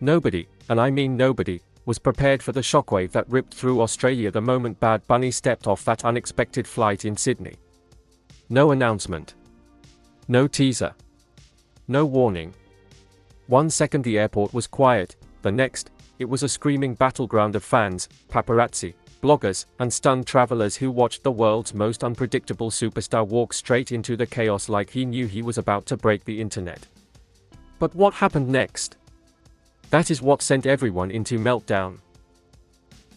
Nobody, and I mean nobody, was prepared for the shockwave that ripped through Australia the moment Bad Bunny stepped off that unexpected flight in Sydney. No announcement. No teaser. No warning. 1 second the airport was quiet, the next, it was a screaming battleground of fans, paparazzi, bloggers, and stunned travelers who watched the world's most unpredictable superstar walk straight into the chaos like he knew he was about to break the internet. But what happened next? That is what sent everyone into meltdown.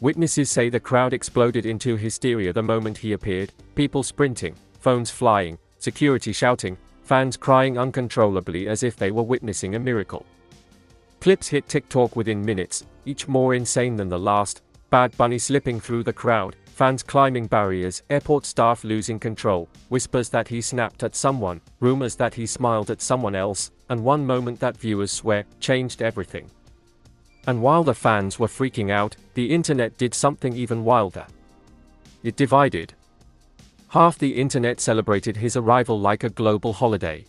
Witnesses say the crowd exploded into hysteria the moment he appeared, people sprinting, phones flying, security shouting, fans crying uncontrollably as if they were witnessing a miracle. Clips hit TikTok within minutes, each more insane than the last: Bad Bunny slipping through the crowd, fans climbing barriers, airport staff losing control, whispers that he snapped at someone, rumors that he smiled at someone else, and one moment that viewers swear changed everything. And while the fans were freaking out, the internet did something even wilder. It divided. Half the internet celebrated his arrival like a global holiday.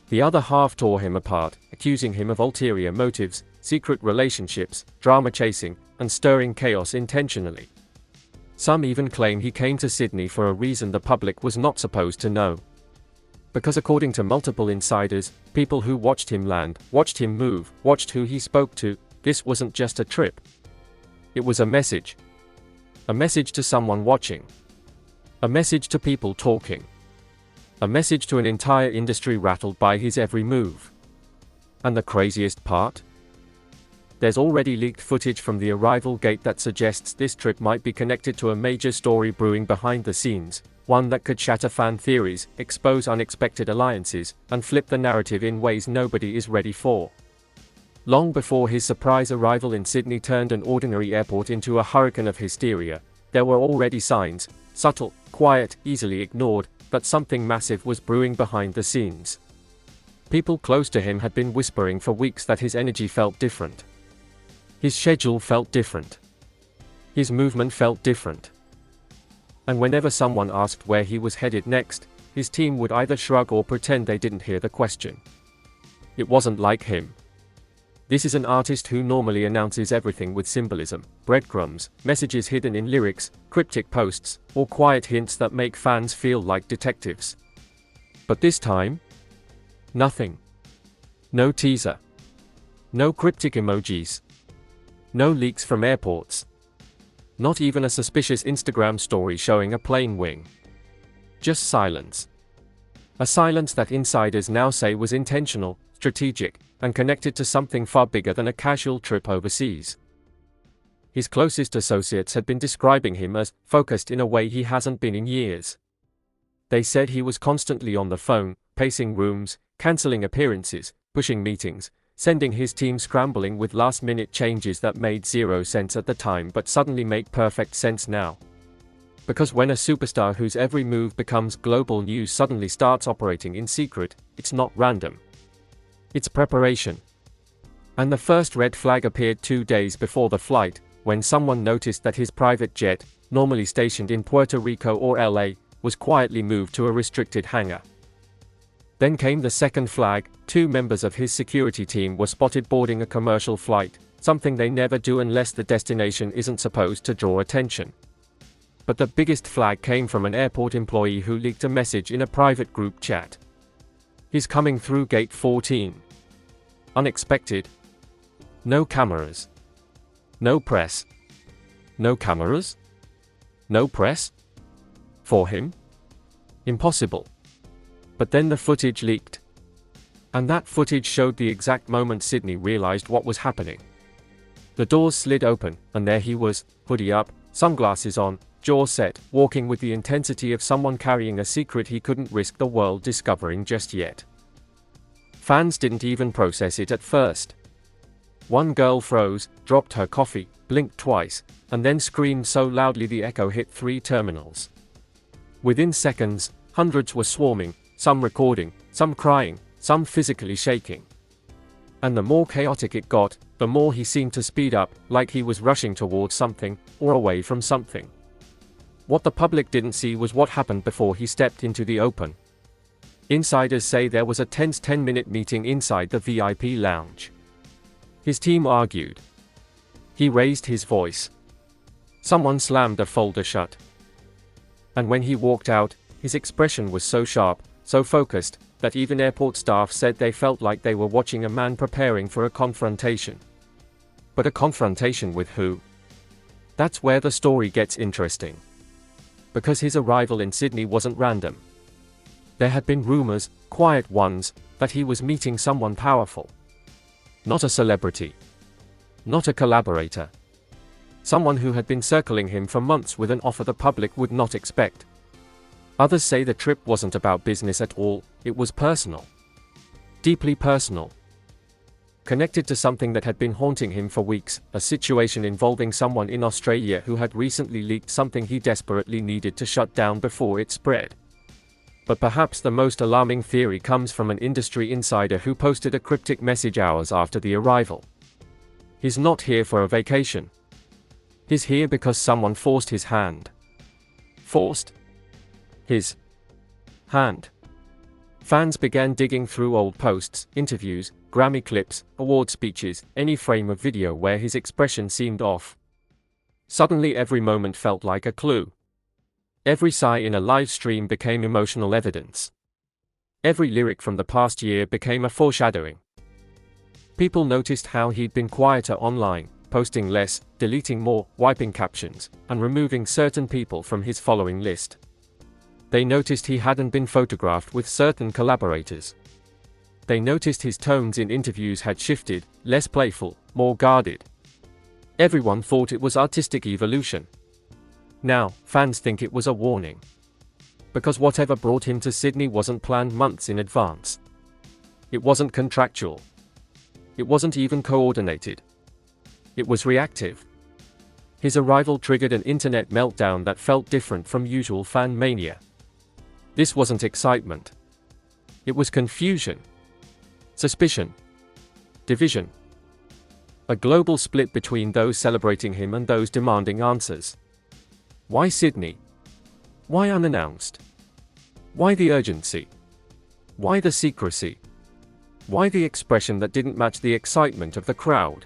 The other half tore him apart, accusing him of ulterior motives, secret relationships, drama chasing, and stirring chaos intentionally. Some even claim he came to Sydney for a reason the public was not supposed to know. Because according to multiple insiders, people who watched him land, watched him move, watched who he spoke to, this wasn't just a trip. It was a message. A message to someone watching. A message to people talking. A message to an entire industry rattled by his every move. And the craziest part? There's already leaked footage from the arrival gate that suggests this trip might be connected to a major story brewing behind the scenes, one that could shatter fan theories, expose unexpected alliances, and flip the narrative in ways nobody is ready for. Long before his surprise arrival in Sydney turned an ordinary airport into a hurricane of hysteria, there were already signs, subtle, quiet, easily ignored, that something massive was brewing behind the scenes. People close to him had been whispering for weeks that his energy felt different. His schedule felt different. His movement felt different. And whenever someone asked where he was headed next, his team would either shrug or pretend they didn't hear the question. It wasn't like him. This is an artist who normally announces everything with symbolism, breadcrumbs, messages hidden in lyrics, cryptic posts, or quiet hints that make fans feel like detectives. But this time? Nothing. No teaser. No cryptic emojis. No leaks from airports. Not even a suspicious Instagram story showing a plane wing. Just silence. A silence that insiders now say was intentional, strategic, and connected to something far bigger than a casual trip overseas. His closest associates had been describing him as focused in a way he hasn't been in years. They said he was constantly on the phone, pacing rooms, cancelling appearances, pushing meetings, sending his team scrambling with last-minute changes that made zero sense at the time but suddenly make perfect sense now. Because when a superstar whose every move becomes global news suddenly starts operating in secret, it's not random. It's preparation. And the first red flag appeared 2 days before the flight, when someone noticed that his private jet, normally stationed in Puerto Rico or LA, was quietly moved to a restricted hangar. Then came the second flag: 2 members of his security team were spotted boarding a commercial flight, something they never do unless the destination isn't supposed to draw attention. But the biggest flag came from an airport employee who leaked a message in a private group chat. He's coming through gate 14. Unexpected. No cameras. No press. No cameras? No press? For him? Impossible. But then the footage leaked. And that footage showed the exact moment Sydney realized what was happening. The doors slid open, and there he was, hoodie up, sunglasses on, jaw set, walking with the intensity of someone carrying a secret he couldn't risk the world discovering just yet. Fans didn't even process it at first. One girl froze, dropped her coffee, blinked twice, and then screamed so loudly the echo hit 3 terminals. Within seconds, hundreds were swarming, some recording, some crying, some physically shaking. And the more chaotic it got, the more he seemed to speed up, like he was rushing towards something, or away from something. What the public didn't see was what happened before he stepped into the open. Insiders say there was a tense 10-minute meeting inside the VIP lounge. His team argued. He raised his voice. Someone slammed a folder shut. And when he walked out, his expression was so sharp, so focused, that even airport staff said they felt like they were watching a man preparing for a confrontation. But a confrontation with who? That's where the story gets interesting. Because his arrival in Sydney wasn't random. There had been rumors, quiet ones, that he was meeting someone powerful. Not a celebrity. Not a collaborator. Someone who had been circling him for months with an offer the public would not expect. Others say the trip wasn't about business at all, it was personal. Deeply personal. Connected to something that had been haunting him for weeks, a situation involving someone in Australia who had recently leaked something he desperately needed to shut down before it spread. But perhaps the most alarming theory comes from an industry insider who posted a cryptic message hours after the arrival. He's not here for a vacation. He's here because someone forced his hand. Forced his hand. Fans began digging through old posts, interviews, Grammy clips, award speeches, any frame of video where his expression seemed off. Suddenly every moment felt like a clue. Every sigh in a live stream became emotional evidence. Every lyric from the past year became a foreshadowing. People noticed how he'd been quieter online, posting less, deleting more, wiping captions, and removing certain people from his following list. They noticed he hadn't been photographed with certain collaborators. They noticed his tones in interviews had shifted, less playful, more guarded. Everyone thought it was artistic evolution. Now, fans think it was a warning. Because whatever brought him to Sydney wasn't planned months in advance. It wasn't contractual. It wasn't even coordinated. It was reactive. His arrival triggered an internet meltdown that felt different from usual fan mania. This wasn't excitement. It was confusion. Suspicion. Division. A global split between those celebrating him and those demanding answers. Why Sydney? Why unannounced? Why the urgency? Why the secrecy? Why the expression that didn't match the excitement of the crowd?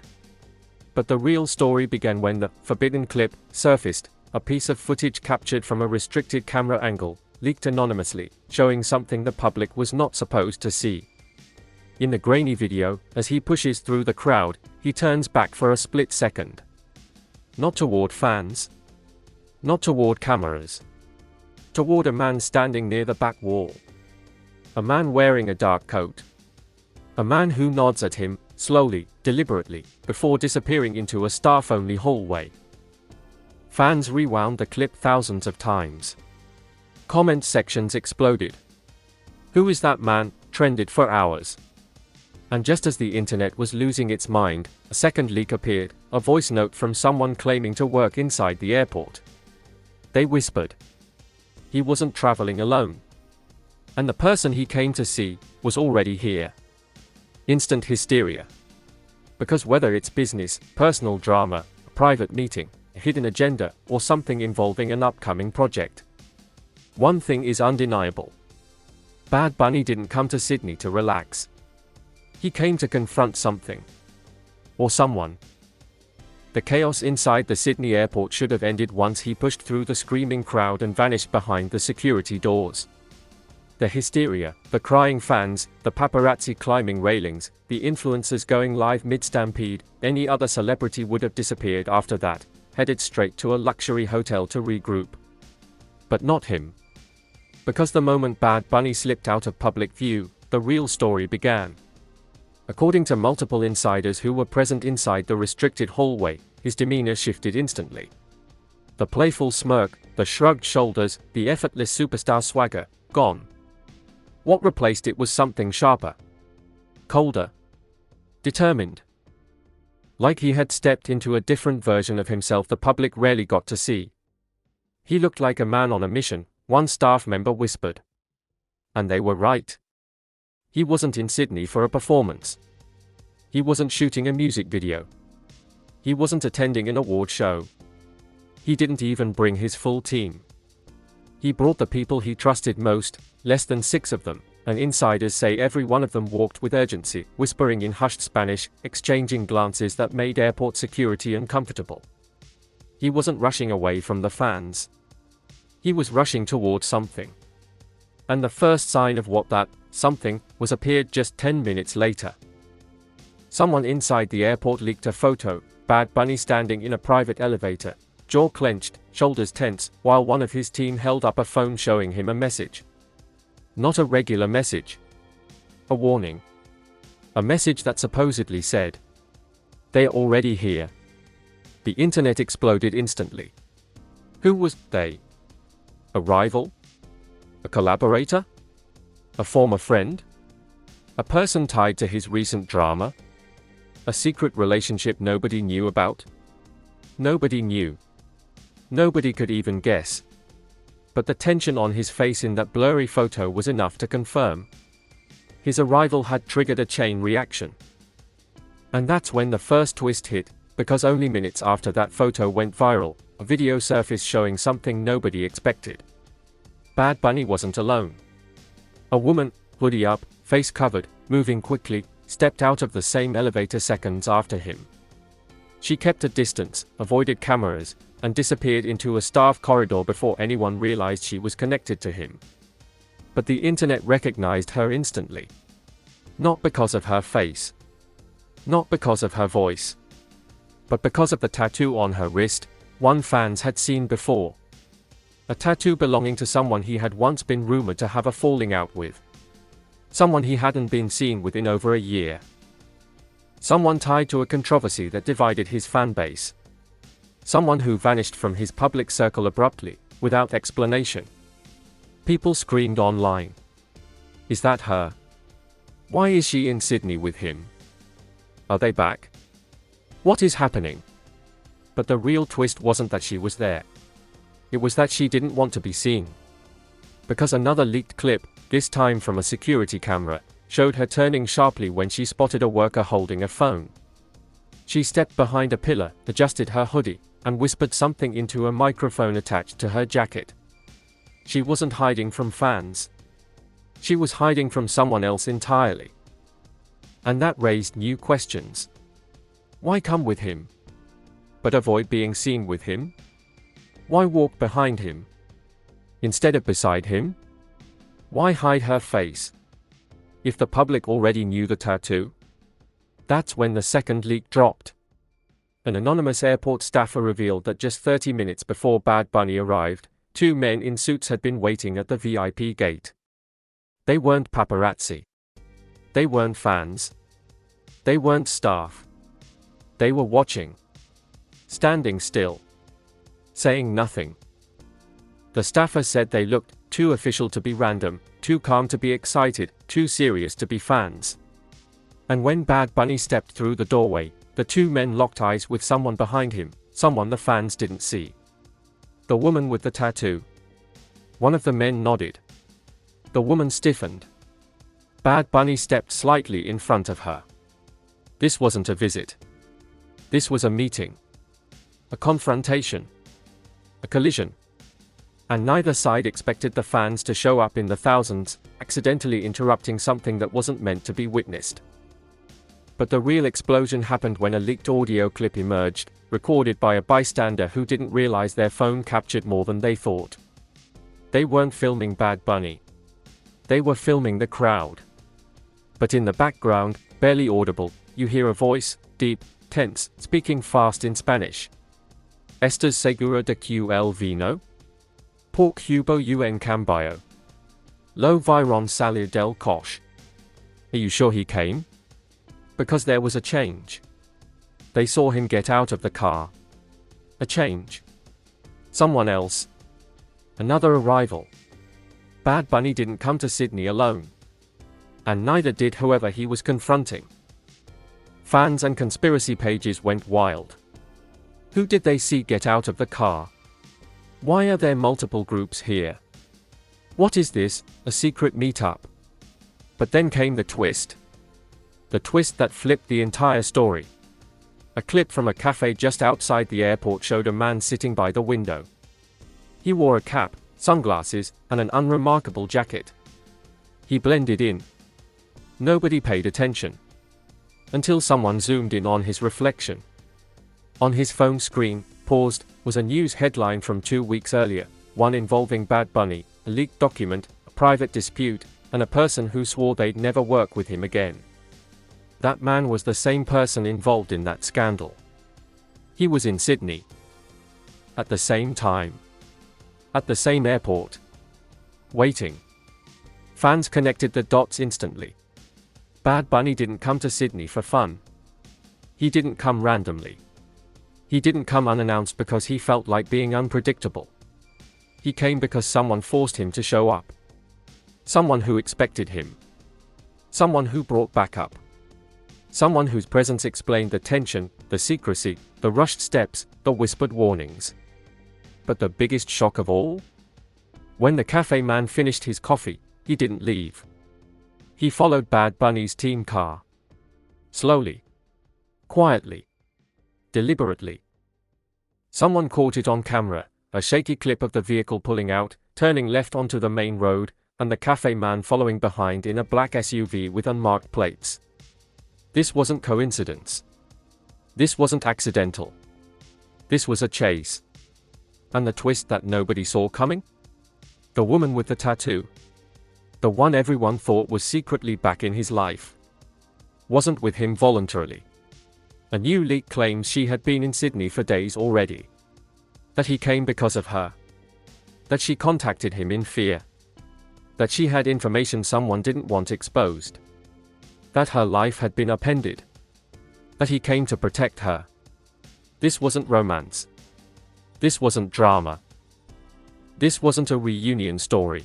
But the real story began when the forbidden clip surfaced, a piece of footage captured from a restricted camera angle, leaked anonymously, showing something the public was not supposed to see. In the grainy video, as he pushes through the crowd, he turns back for a split second. Not toward fans. Not toward cameras. Toward a man standing near the back wall. A man wearing a dark coat. A man who nods at him, slowly, deliberately, before disappearing into a staff-only hallway. Fans rewound the clip thousands of times. Comment sections exploded. "Who is that man?" trended for hours. And just as the internet was losing its mind, a second leak appeared, a voice note from someone claiming to work inside the airport. They whispered. He wasn't traveling alone. And the person he came to see was already here. Instant hysteria. Because whether it's business, personal drama, a private meeting, a hidden agenda, or something involving an upcoming project, one thing is undeniable. Bad Bunny didn't come to Sydney to relax. He came to confront something. Or someone. The chaos inside the Sydney airport should have ended once he pushed through the screaming crowd and vanished behind the security doors. The hysteria, the crying fans, the paparazzi climbing railings, the influencers going live mid-stampede, any other celebrity would have disappeared after that, headed straight to a luxury hotel to regroup. But not him. Because the moment Bad Bunny slipped out of public view, the real story began. According to multiple insiders who were present inside the restricted hallway, his demeanor shifted instantly. The playful smirk, the shrugged shoulders, the effortless superstar swagger, gone. What replaced it was something sharper. Colder. Determined. Like he had stepped into a different version of himself the public rarely got to see. He looked like a man on a mission, one staff member whispered. And they were right. He wasn't in Sydney for a performance. He wasn't shooting a music video. He wasn't attending an award show. He didn't even bring his full team. He brought the people he trusted most, less than 6 of them, and insiders say every one of them walked with urgency, whispering in hushed Spanish, exchanging glances that made airport security uncomfortable. He wasn't rushing away from the fans. He was rushing toward something. And the first sign of what that something was appeared just 10 minutes later. Someone inside the airport leaked a photo, Bad Bunny standing in a private elevator, jaw clenched, shoulders tense, while one of his team held up a phone showing him a message. Not a regular message. A warning. A message that supposedly said, "They're already here." The internet exploded instantly. Who was they? A rival? A collaborator? A former friend? A person tied to his recent drama? A secret relationship nobody knew about? Nobody knew. Nobody could even guess. But the tension on his face in that blurry photo was enough to confirm. His arrival had triggered a chain reaction. And that's when the first twist hit, because only minutes after that photo went viral, a video surfaced showing something nobody expected. Bad Bunny wasn't alone. A woman, hoodie up, face covered, moving quickly, stepped out of the same elevator seconds after him. She kept a distance, avoided cameras, and disappeared into a staff corridor before anyone realized she was connected to him. But the internet recognized her instantly. Not because of her face. Not because of her voice. But because of the tattoo on her wrist, one fans had seen before. A tattoo belonging to someone he had once been rumored to have a falling out with. Someone he hadn't been seen with in over a year. Someone tied to a controversy that divided his fan base. Someone who vanished from his public circle abruptly, without explanation. People screamed online. Is that her? Why is she in Sydney with him? Are they back? What is happening? But the real twist wasn't that she was there. It was that she didn't want to be seen. Because another leaked clip, this time from a security camera, showed her turning sharply when she spotted a worker holding a phone. She stepped behind a pillar, adjusted her hoodie, and whispered something into a microphone attached to her jacket. She wasn't hiding from fans. She was hiding from someone else entirely. And that raised new questions. Why come with him? But avoid being seen with him? Why walk behind him? Instead of beside him? Why hide her face? If the public already knew the tattoo? That's when the second leak dropped. An anonymous airport staffer revealed that just 30 minutes before Bad Bunny arrived, two men in suits had been waiting at the VIP gate. They weren't paparazzi. They weren't fans. They weren't staff. They were watching. Standing still. Saying nothing. The staffer said they looked too official to be random, too calm to be excited, too serious to be fans. And when Bad Bunny stepped through the doorway, the two men locked eyes with someone behind him, someone the fans didn't see. The woman with the tattoo. One of the men nodded. The woman stiffened. Bad Bunny stepped slightly in front of her. This wasn't a visit. This was a meeting. A confrontation. A collision. And neither side expected the fans to show up in the thousands, accidentally interrupting something that wasn't meant to be witnessed. But the real explosion happened when a leaked audio clip emerged, recorded by a bystander who didn't realize their phone captured more than they thought. They weren't filming Bad Bunny. They were filming the crowd. But in the background, barely audible, you hear a voice, deep, tense, speaking fast in Spanish. ¿Estás segura de que el vino? Por cubo en cambio. Lo vieron salir del coche. Are you sure he came? Because there was a change. They saw him get out of the car. A change. Someone else. Another arrival. Bad Bunny didn't come to Sydney alone. And neither did whoever he was confronting. Fans and conspiracy pages went wild. Who did they see get out of the car? Why are there multiple groups here? What is this, a secret meetup? But then came the twist. The twist that flipped the entire story. A clip from a cafe just outside the airport showed a man sitting by the window. He wore a cap, sunglasses, and an unremarkable jacket. He blended in. Nobody paid attention. Until someone zoomed in on his reflection. On his phone screen, paused, was a news headline from 2 weeks earlier, one involving Bad Bunny, a leaked document, a private dispute, and a person who swore they'd never work with him again. That man was the same person involved in that scandal. He was in Sydney. At the same time. At the same airport. Waiting. Fans connected the dots instantly. Bad Bunny didn't come to Sydney for fun. He didn't come randomly. He didn't come unannounced because he felt like being unpredictable. He came because someone forced him to show up. Someone who expected him. Someone who brought backup. Someone whose presence explained the tension, the secrecy, the rushed steps, the whispered warnings. But the biggest shock of all? When the cafe man finished his coffee, he didn't leave. He followed Bad Bunny's team car. Slowly. Quietly. Deliberately. Someone caught it on camera, a shaky clip of the vehicle pulling out, turning left onto the main road, and the cafe man following behind in a black SUV with unmarked plates. This wasn't coincidence. This wasn't accidental. This was a chase. And the twist that nobody saw coming? The woman with the tattoo. The one everyone thought was secretly back in his life. Wasn't with him voluntarily. A new leak claims she had been in Sydney for days already. That he came because of her. That she contacted him in fear. That she had information someone didn't want exposed. That her life had been upended. That he came to protect her. This wasn't romance. This wasn't drama. This wasn't a reunion story.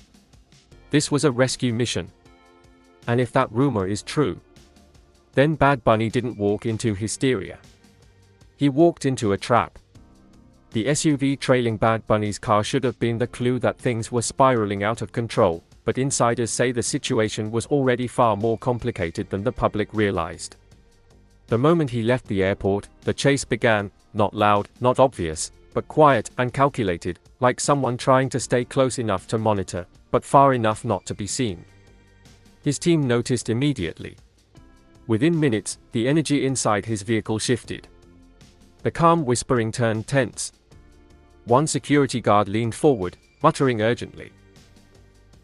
This was a rescue mission. And if that rumor is true, then Bad Bunny didn't walk into Hysteria. He walked into a trap. The SUV trailing Bad Bunny's car should have been the clue that things were spiraling out of control, but insiders say the situation was already far more complicated than the public realized. The moment he left the airport, the chase began, not loud, not obvious, but quiet and calculated, like someone trying to stay close enough to monitor, but far enough not to be seen. His team noticed immediately. Within minutes, the energy inside his vehicle shifted. The calm whispering turned tense. One security guard leaned forward, muttering urgently.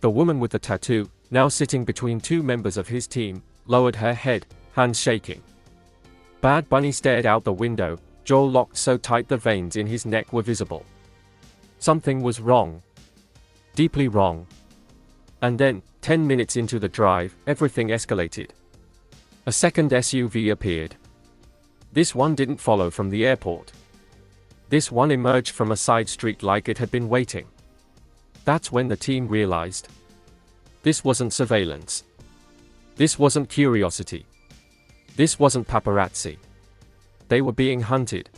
The woman with the tattoo, now sitting between two members of his team, lowered her head, hands shaking. Bad Bunny stared out the window, jaw locked so tight the veins in his neck were visible. Something was wrong. Deeply wrong. And then, 10 minutes into the drive, everything escalated. A second SUV appeared. This one didn't follow from the airport. This one emerged from a side street like it had been waiting. That's when the team realized. This wasn't surveillance. This wasn't curiosity. This wasn't paparazzi. They were being hunted.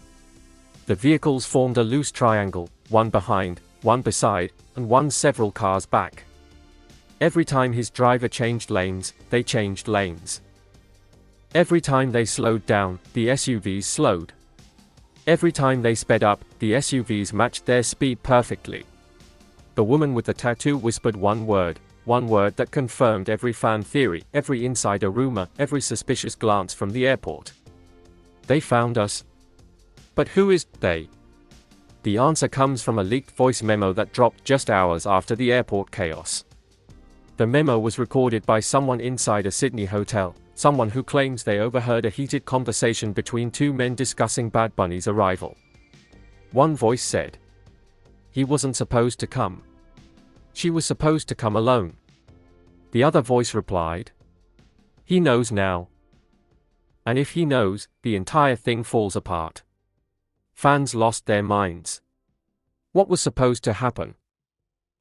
The vehicles formed a loose triangle, one behind, one beside, and one several cars back. Every time his driver changed lanes, they changed lanes. Every time they slowed down, the SUVs slowed. Every time they sped up, the SUVs matched their speed perfectly. The woman with the tattoo whispered one word that confirmed every fan theory, every insider rumor, every suspicious glance from the airport. They found us. But who is they? The answer comes from a leaked voice memo that dropped just hours after the airport chaos. The memo was recorded by someone inside a Sydney hotel, someone who claims they overheard a heated conversation between two men discussing Bad Bunny's arrival. One voice said, "He wasn't supposed to come. She was supposed to come alone." The other voice replied, "He knows now. And if he knows, the entire thing falls apart." Fans lost their minds. What was supposed to happen?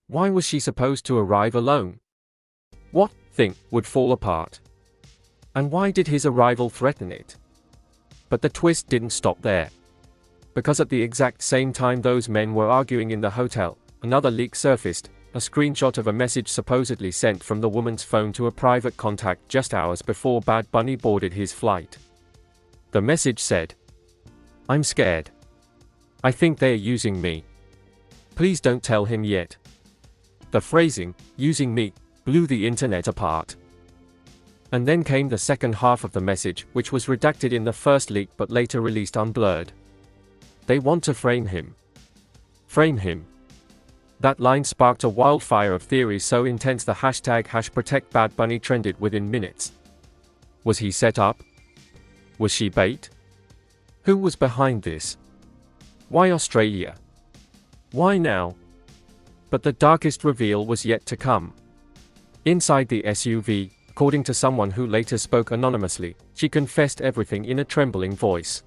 Why was she supposed to arrive alone? What thing would fall apart? And why did his arrival threaten it? But the twist didn't stop there. Because at the exact same time those men were arguing in the hotel, another leak surfaced, a screenshot of a message supposedly sent from the woman's phone to a private contact just hours before Bad Bunny boarded his flight. The message said, "I'm scared. I think they're using me. Please don't tell him yet." The phrasing, "using me," blew the internet apart. And then came the second half of the message, which was redacted in the first leak but later released unblurred. They want to frame him. Frame him. That line sparked a wildfire of theories so intense the hashtag #ProtectBadBunny trended within minutes. Was he set up? Was she bait? Who was behind this? Why Australia? Why now? But the darkest reveal was yet to come. Inside the SUV, according to someone who later spoke anonymously, she confessed everything in a trembling voice.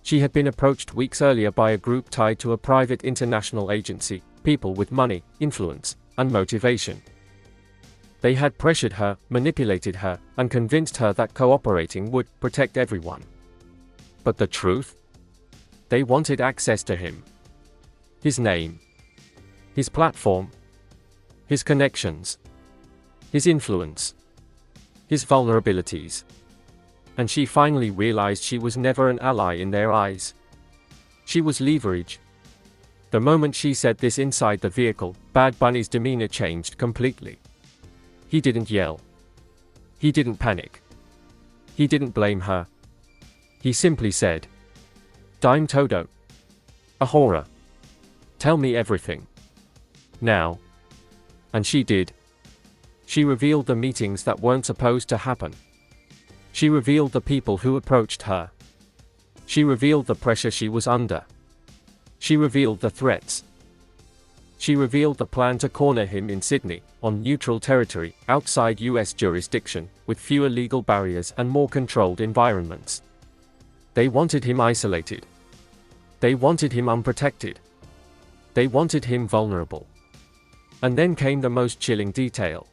She had been approached weeks earlier by a group tied to a private international agency, people with money, influence, and motivation. They had pressured her, manipulated her, and convinced her that cooperating would protect everyone. But the truth? They wanted access to him. His name. His platform. His connections. His influence. His vulnerabilities. And she finally realized she was never an ally in their eyes. She was leverage. The moment she said this inside the vehicle, Bad Bunny's demeanor changed completely. He didn't yell. He didn't panic. He didn't blame her. He simply said, "Dime todo. Ahora. Tell me everything. Now." And she did. She revealed the meetings that weren't supposed to happen. She revealed the people who approached her. She revealed the pressure she was under. She revealed the threats. She revealed the plan to corner him in Sydney, on neutral territory, outside US jurisdiction, with fewer legal barriers and more controlled environments. They wanted him isolated. They wanted him unprotected. They wanted him vulnerable. And then came the most chilling detail.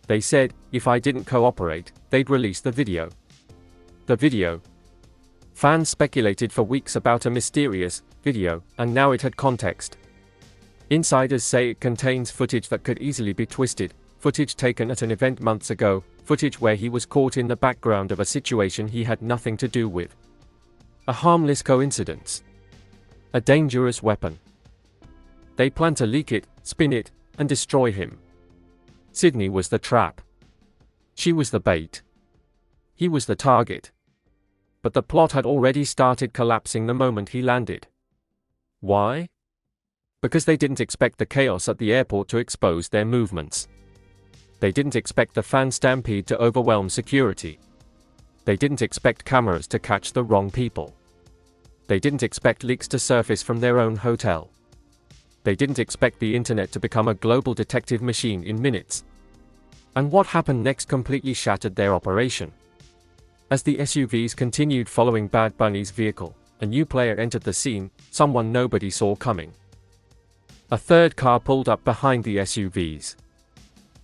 They said, if I didn't cooperate, they'd release the video. The video. Fans speculated for weeks about a mysterious video, and now it had context. Insiders say it contains footage that could easily be twisted, footage taken at an event months ago, footage where he was caught in the background of a situation he had nothing to do with. A harmless coincidence. A dangerous weapon. They plan to leak it, spin it, and destroy him. Sydney was the trap. She was the bait. He was the target. But the plot had already started collapsing the moment he landed. Why? Because they didn't expect the chaos at the airport to expose their movements. They didn't expect the fan stampede to overwhelm security. They didn't expect cameras to catch the wrong people. They didn't expect leaks to surface from their own hotel. They didn't expect the internet to become a global detective machine in minutes. And what happened next completely shattered their operation. As the SUVs continued following Bad Bunny's vehicle, a new player entered the scene, someone nobody saw coming. A third car pulled up behind the SUVs.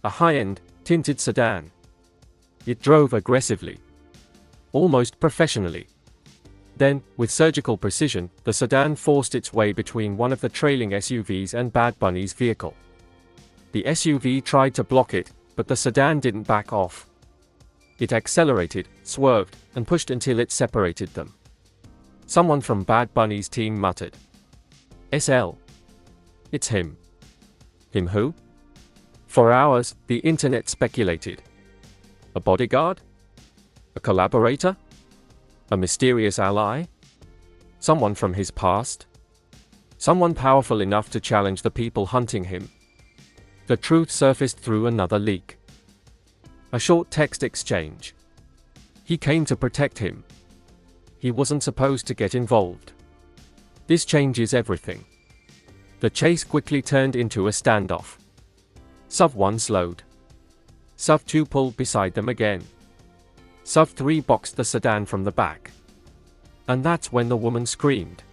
A high-end, tinted sedan. It drove aggressively. Almost professionally. Then, with surgical precision, the sedan forced its way between one of the trailing SUVs and Bad Bunny's vehicle. The SUV tried to block it, but the sedan didn't back off. It accelerated, swerved, and pushed until it separated them. Someone from Bad Bunny's team muttered, "SL. It's him." Him who? For hours, the internet speculated. A bodyguard? A collaborator? A mysterious ally? Someone from his past? Someone powerful enough to challenge the people hunting him? The truth surfaced through another leak. A short text exchange. He came to protect him. He wasn't supposed to get involved. This changes everything. The chase quickly turned into a standoff. SUV-1 slowed. SUV-2 pulled beside them again. SUV-3 boxed the sedan from the back. And that's when the woman screamed.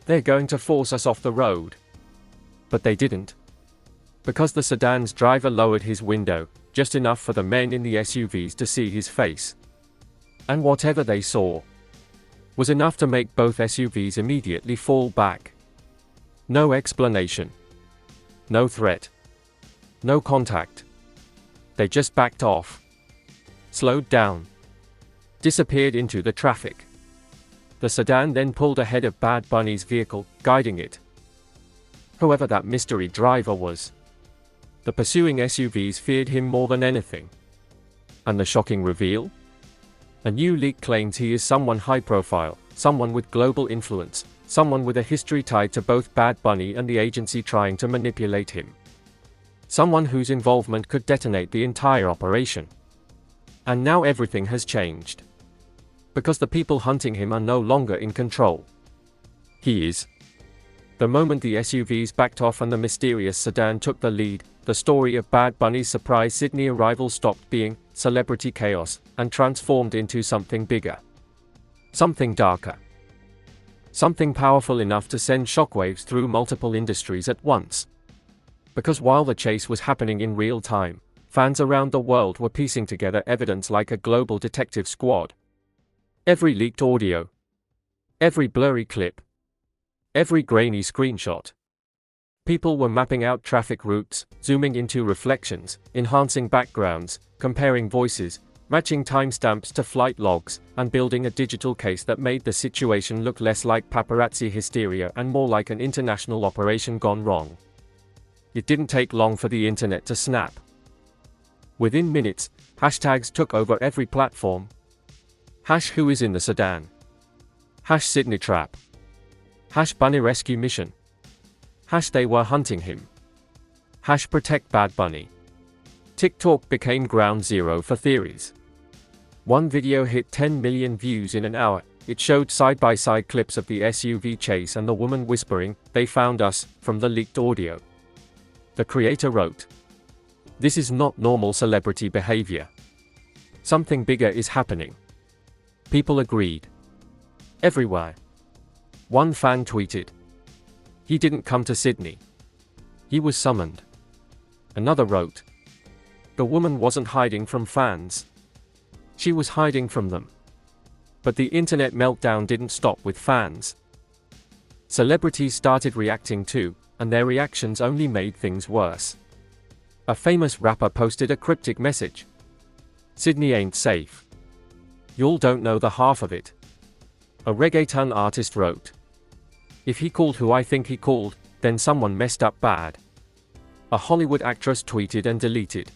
"They're going to force us off the road." But they didn't. Because the sedan's driver lowered his window, just enough for the men in the SUVs to see his face. And whatever they saw was enough to make both SUVs immediately fall back. No explanation. No threat. No contact. They just backed off. Slowed down. Disappeared into the traffic. The sedan then pulled ahead of Bad Bunny's vehicle, guiding it. Whoever that mystery driver was. The pursuing SUVs feared him more than anything. And the shocking reveal? A new leak claims he is someone high-profile, someone with global influence, someone with a history tied to both Bad Bunny and the agency trying to manipulate him. Someone whose involvement could detonate the entire operation. And now everything has changed. Because the people hunting him are no longer in control. He is. The moment the SUVs backed off and the mysterious sedan took the lead, the story of Bad Bunny's surprise Sydney arrival stopped being celebrity chaos and transformed into something bigger. Something darker. Something powerful enough to send shockwaves through multiple industries at once. Because while the chase was happening in real time, fans around the world were piecing together evidence like a global detective squad. Every leaked audio. Every blurry clip. Every grainy screenshot. People were mapping out traffic routes, zooming into reflections, enhancing backgrounds, comparing voices, matching timestamps to flight logs, and building a digital case that made the situation look less like paparazzi hysteria and more like an international operation gone wrong. It didn't take long for the internet to snap. Within minutes, hashtags took over every platform. #Who is in the sedan? #Sydney Trap. #Bunny Rescue Mission. #They were hunting him. #Protect Bad Bunny. TikTok became ground zero for theories. One video hit 10 million views in an hour. It showed side-by-side clips of the SUV chase and the woman whispering, "They found us," from the leaked audio. The creator wrote, "This is not normal celebrity behavior. Something bigger is happening." People agreed. Everywhere. One fan tweeted, "He didn't come to Sydney. He was summoned." Another wrote, "The woman wasn't hiding from fans. She was hiding from them." But the internet meltdown didn't stop with fans. Celebrities started reacting too, and their reactions only made things worse. A famous rapper posted a cryptic message. "Sydney ain't safe. Y'all don't know the half of it." A reggaeton artist wrote, "If he called who I think he called, then someone messed up bad." A Hollywood actress tweeted and deleted,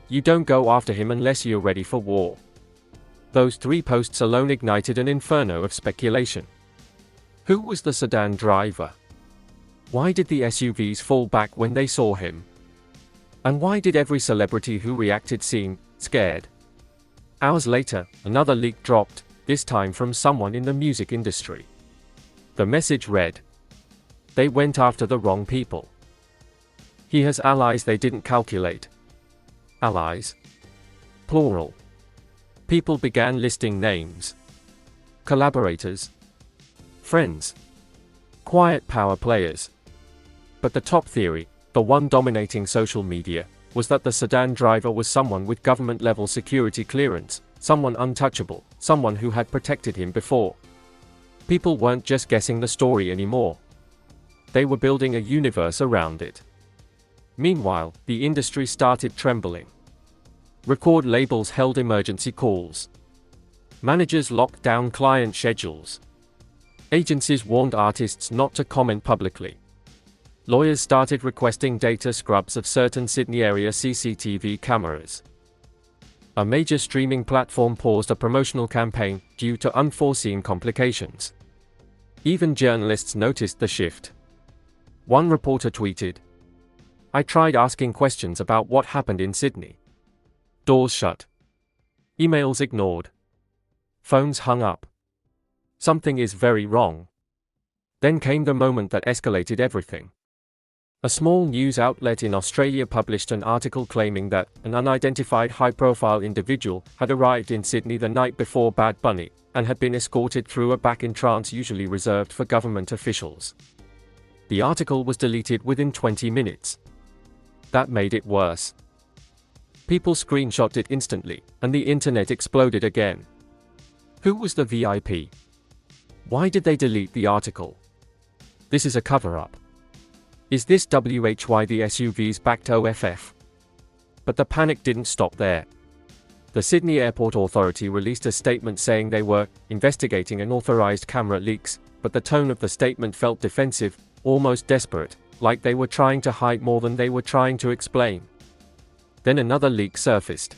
"You don't go after him unless you're ready for war." Those 3 posts alone ignited an inferno of speculation. Who was the sedan driver? Why did the SUVs fall back when they saw him? And why did every celebrity who reacted seem scared? Hours later, another leak dropped, this time from someone in the music industry. The message read, "They went after the wrong people. He has allies they didn't calculate." Allies? Plural. People began listing names. Collaborators. Friends. Quiet power players. But the top theory, the one dominating social media, was that the sedan driver was someone with government-level security clearance, someone untouchable, someone who had protected him before. People weren't just guessing the story anymore. They were building a universe around it. Meanwhile, the industry started trembling. Record labels held emergency calls. Managers locked down client schedules. Agencies warned artists not to comment publicly. Lawyers started requesting data scrubs of certain Sydney area CCTV cameras. A major streaming platform paused a promotional campaign due to unforeseen complications. Even journalists noticed the shift. One reporter tweeted, "I tried asking questions about what happened in Sydney. Doors shut. Emails ignored. Phones hung up. Something is very wrong." Then came the moment that escalated everything. A small news outlet in Australia published an article claiming that an unidentified high-profile individual had arrived in Sydney the night before Bad Bunny, and had been escorted through a back entrance usually reserved for government officials. The article was deleted within 20 minutes. That made it worse. People screenshot it instantly, and the internet exploded again. Who was the VIP? Why did they delete the article? This is a cover-up. Is this why the SUVs backed OFF? But the panic didn't stop there. The Sydney Airport Authority released a statement saying they were investigating unauthorized camera leaks, but the tone of the statement felt defensive, almost desperate, like they were trying to hide more than they were trying to explain. Then another leak surfaced.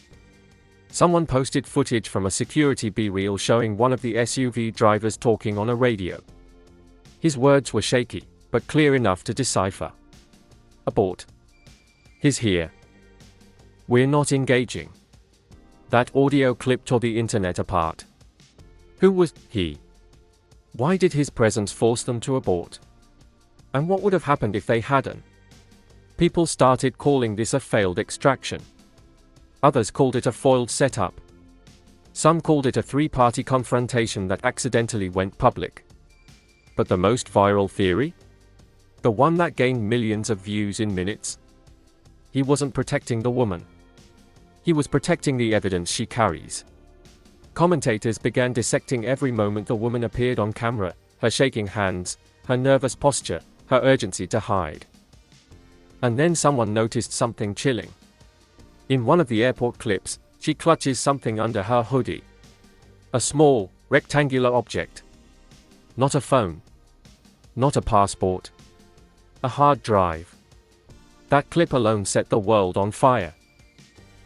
Someone posted footage from a security B-reel showing one of the SUV drivers talking on a radio. His words were shaky, but clear enough to decipher. Abort. He's here. We're not engaging. That audio clip tore the internet apart. Who was he? Why did his presence force them to abort? And what would have happened if they hadn't? People started calling this a failed extraction. Others called it a foiled setup. Some called it a three-party confrontation that accidentally went public. But the most viral theory? The one that gained millions of views in minutes? He wasn't protecting the woman. He was protecting the evidence she carries. Commentators began dissecting every moment the woman appeared on camera, her shaking hands, her nervous posture, her urgency to hide. And then someone noticed something chilling. In one of the airport clips, she clutches something under her hoodie. A small, rectangular object. Not a phone. Not a passport. A hard drive. That clip alone set the world on fire.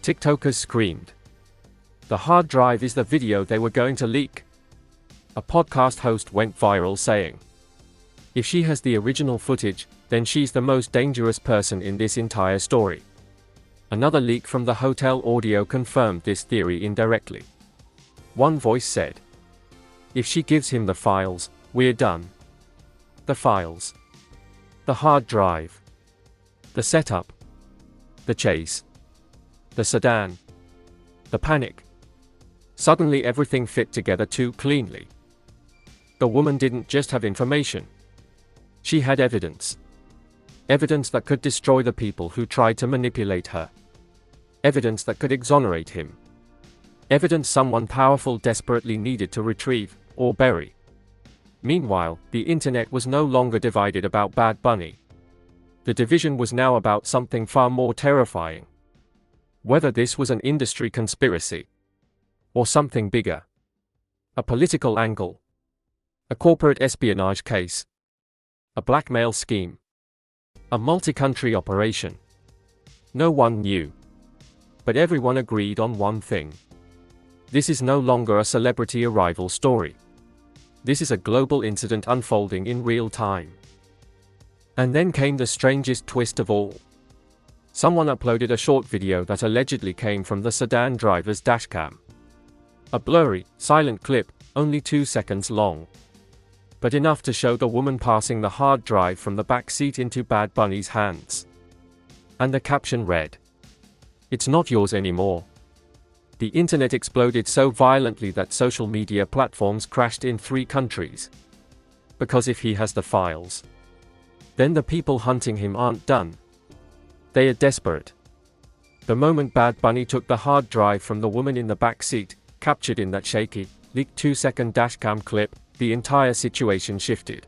TikTokers screamed. The hard drive is the video they were going to leak. A podcast host went viral saying, "If she has the original footage, then she's the most dangerous person in this entire story." Another leak from the hotel audio confirmed this theory indirectly. One voice said, "If she gives him the files, we're done." The files. The hard drive. The setup. The chase. The sedan. The panic. Suddenly everything fit together too cleanly. The woman didn't just have information. She had evidence. Evidence that could destroy the people who tried to manipulate her. Evidence that could exonerate him. Evidence someone powerful desperately needed to retrieve, or bury. Meanwhile, the internet was no longer divided about Bad Bunny. The division was now about something far more terrifying. Whether this was an industry conspiracy, or something bigger. A political angle. A corporate espionage case. A blackmail scheme. A multi-country operation. No one knew. But everyone agreed on one thing. This is no longer a celebrity arrival story. This is a global incident unfolding in real time. And then came the strangest twist of all. Someone uploaded a short video that allegedly came from the sedan driver's dashcam. A blurry, silent clip, only 2 seconds long. But enough to show the woman passing the hard drive from the back seat into Bad Bunny's hands. And the caption read, "It's not yours anymore." The internet exploded so violently that social media platforms crashed in 3 countries. Because if he has the files, then the people hunting him aren't done. They are desperate. The moment Bad Bunny took the hard drive from the woman in the back seat, captured in that shaky, leaked 2-second dashcam clip, the entire situation shifted.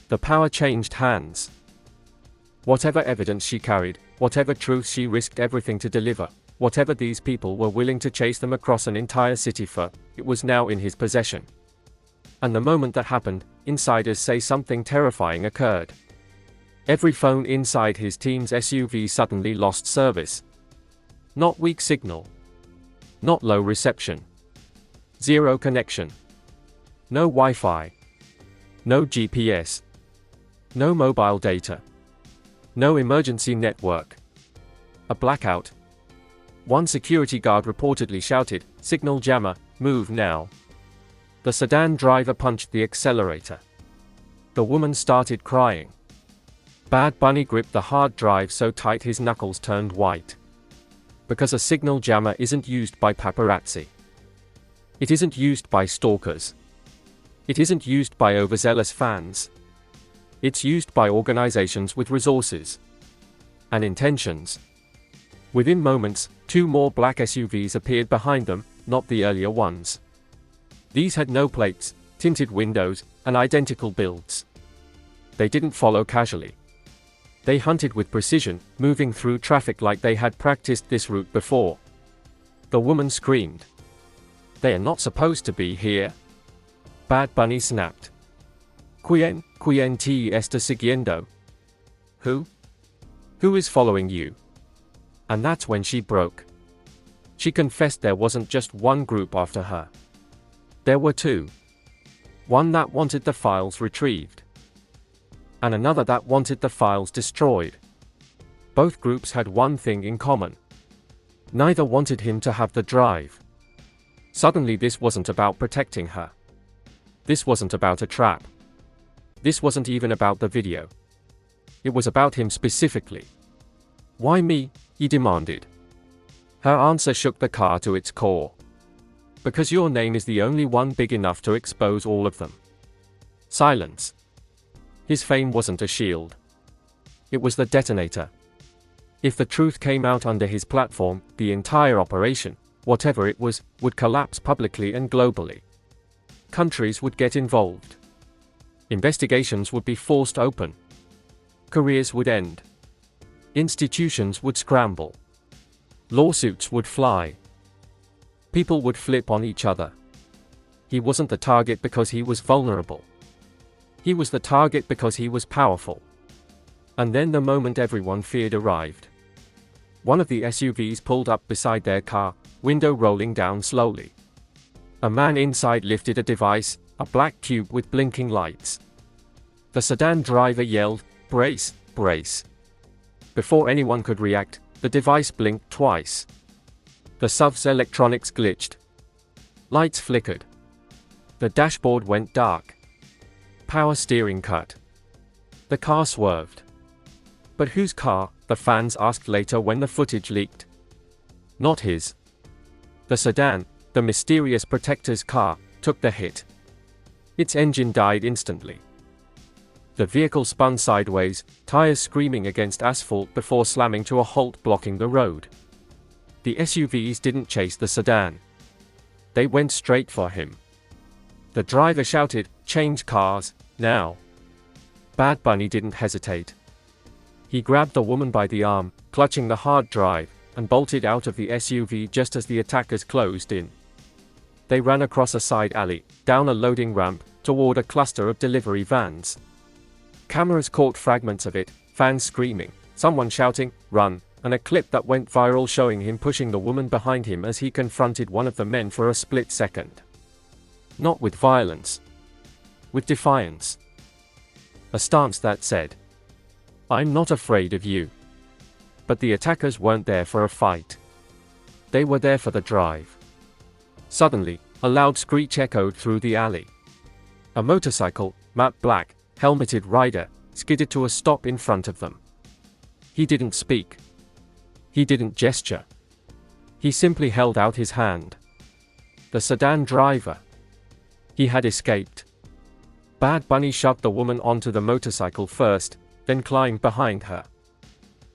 The power changed hands. Whatever evidence she carried, whatever truth she risked everything to deliver, whatever these people were willing to chase them across an entire city for, it was now in his possession. And the moment that happened, insiders say something terrifying occurred. Every phone inside his team's SUV suddenly lost service. Not weak signal. Not low reception. Zero connection. No Wi-Fi. No GPS. No mobile data. No emergency network. A blackout. One security guard reportedly shouted, "Signal jammer, move now." The sedan driver punched the accelerator. The woman started crying. Bad Bunny gripped the hard drive so tight his knuckles turned white. Because a signal jammer isn't used by paparazzi. It isn't used by stalkers. It isn't used by overzealous fans. It's used by organizations with resources and intentions. Within moments, 2 more black SUVs appeared behind them, not the earlier ones. These had no plates, tinted windows, and identical builds. They didn't follow casually. They hunted with precision, moving through traffic like they had practiced this route before. The woman screamed. "They are not supposed to be here." Bad Bunny snapped. Quien te está siguiendo? Who? Who is following you? And that's when she broke. She confessed there wasn't just one group after her. There were two. One that wanted the files retrieved. And another that wanted the files destroyed. Both groups had one thing in common. Neither wanted him to have the drive. Suddenly this wasn't about protecting her. This wasn't about a trap. This wasn't even about the video. It was about him specifically. Why me? He demanded. Her answer shook the car to its core. Because your name is the only one big enough to expose all of them. Silence. His fame wasn't a shield. It was the detonator. If the truth came out under his platform, the entire operation, whatever it was, would collapse publicly and globally. Countries would get involved. Investigations would be forced open. Careers would end. Institutions would scramble. Lawsuits would fly. People would flip on each other. He wasn't the target because he was vulnerable. He was the target because he was powerful. And then the moment everyone feared arrived. One of the SUVs pulled up beside their car, window rolling down slowly. A man inside lifted a device, a black cube with blinking lights. The sedan driver yelled, "Brace, brace." Before anyone could react, the device blinked twice. The SUV's electronics glitched. Lights flickered. The dashboard went dark. Power steering cut. The car swerved. But whose car? The fans asked later when the footage leaked. Not his. The sedan, the mysterious protector's car, took the hit. Its engine died instantly. The vehicle spun sideways, tires screaming against asphalt before slamming to a halt, blocking the road. The SUVs didn't chase the sedan. They went straight for him. The driver shouted, "Change cars, now." Bad Bunny didn't hesitate. He grabbed the woman by the arm, clutching the hard drive, and bolted out of the SUV just as the attackers closed in. They ran across a side alley, down a loading ramp, toward a cluster of delivery vans. Cameras caught fragments of it, fans screaming, someone shouting, "Run," and a clip that went viral showing him pushing the woman behind him as he confronted one of the men for a split second. Not with violence. With defiance. A stance that said, "I'm not afraid of you." But the attackers weren't there for a fight. They were there for the drive. Suddenly, a loud screech echoed through the alley. A motorcycle, matte black, helmeted rider, skidded to a stop in front of them. He didn't speak. He didn't gesture. He simply held out his hand. The sedan driver. He had escaped. Bad Bunny shoved the woman onto the motorcycle first, then climbed behind her.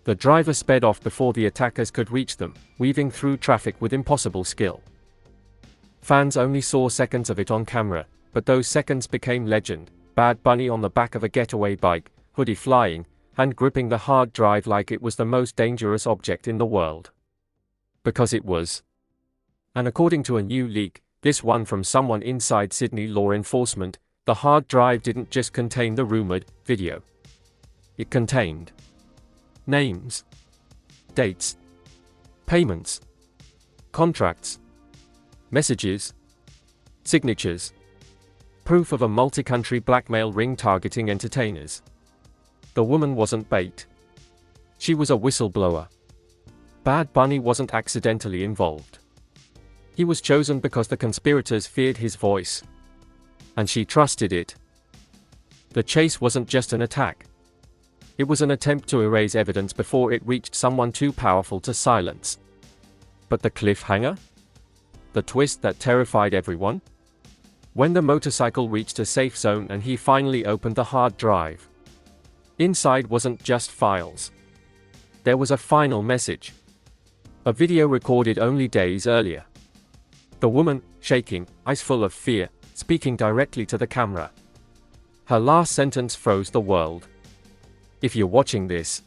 The driver sped off before the attackers could reach them, weaving through traffic with impossible skill. Fans only saw seconds of it on camera, but those seconds became legend. Bad Bunny on the back of a getaway bike, hoodie flying, hand gripping the hard drive like it was the most dangerous object in the world. Because it was. And according to a new leak, this one from someone inside Sydney law enforcement, the hard drive didn't just contain the rumored video. It contained names, dates, payments, contracts, messages, signatures, proof of a multi-country blackmail ring targeting entertainers. The woman wasn't bait. She was a whistleblower. Bad Bunny wasn't accidentally involved. He was chosen because the conspirators feared his voice. And she trusted it. The chase wasn't just an attack. It was an attempt to erase evidence before it reached someone too powerful to silence. But the cliffhanger? The twist that terrified everyone? When the motorcycle reached a safe zone and he finally opened the hard drive. Inside wasn't just files. There was a final message. A video recorded only days earlier. The woman, shaking, eyes full of fear, speaking directly to the camera. Her last sentence froze the world. If you're watching this,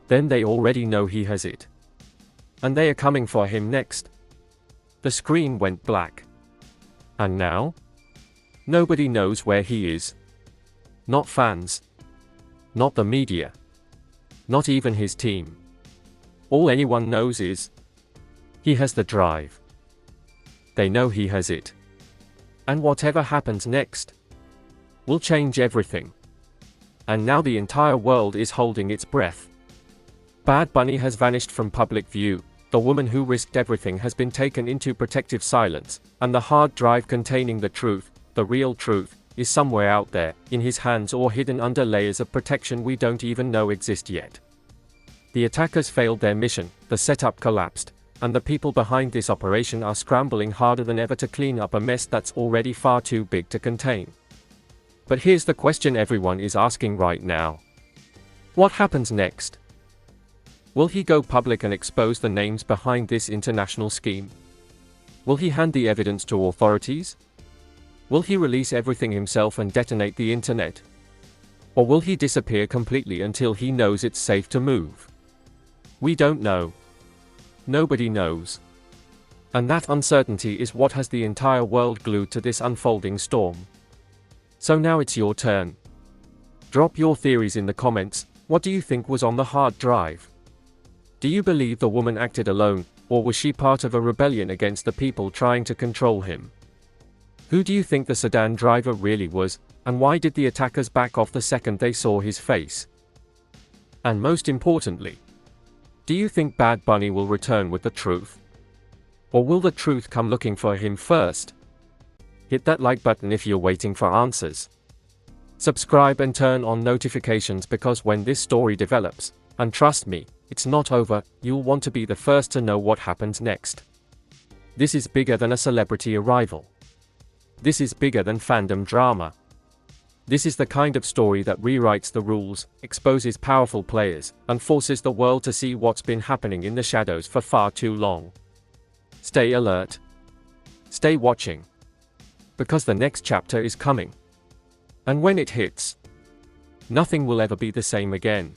then they already know he has it. And they are coming for him next. The screen went black. And now? Nobody knows where he is. Not fans. Not the media. Not even his team. All anyone knows is he has the drive. They know he has it. And whatever happens next will change everything. And now the entire world is holding its breath. Bad Bunny has vanished from public view. The woman who risked everything has been taken into protective silence, and the hard drive containing the truth, the real truth, is somewhere out there, in his hands or hidden under layers of protection we don't even know exist yet. The attackers failed their mission, the setup collapsed, and the people behind this operation are scrambling harder than ever to clean up a mess that's already far too big to contain. But here's the question everyone is asking right now. What happens next? Will he go public and expose the names behind this international scheme? Will he hand the evidence to authorities? Will he release everything himself and detonate the internet? Or will he disappear completely until he knows it's safe to move? We don't know. Nobody knows. And that uncertainty is what has the entire world glued to this unfolding storm. So now it's your turn. Drop your theories in the comments. What do you think was on the hard drive? Do you believe the woman acted alone, or was she part of a rebellion against the people trying to control him? Who do you think the sedan driver really was, and why did the attackers back off the second they saw his face? And most importantly, do you think Bad Bunny will return with the truth? Or will the truth come looking for him first? Hit that like button if you're waiting for answers. Subscribe and turn on notifications, because when this story develops, and trust me, it's not over, you'll want to be the first to know what happens next. This is bigger than a celebrity arrival. This is bigger than fandom drama. This is the kind of story that rewrites the rules, exposes powerful players, and forces the world to see what's been happening in the shadows for far too long. Stay alert. Stay watching. Because the next chapter is coming. And when it hits, nothing will ever be the same again.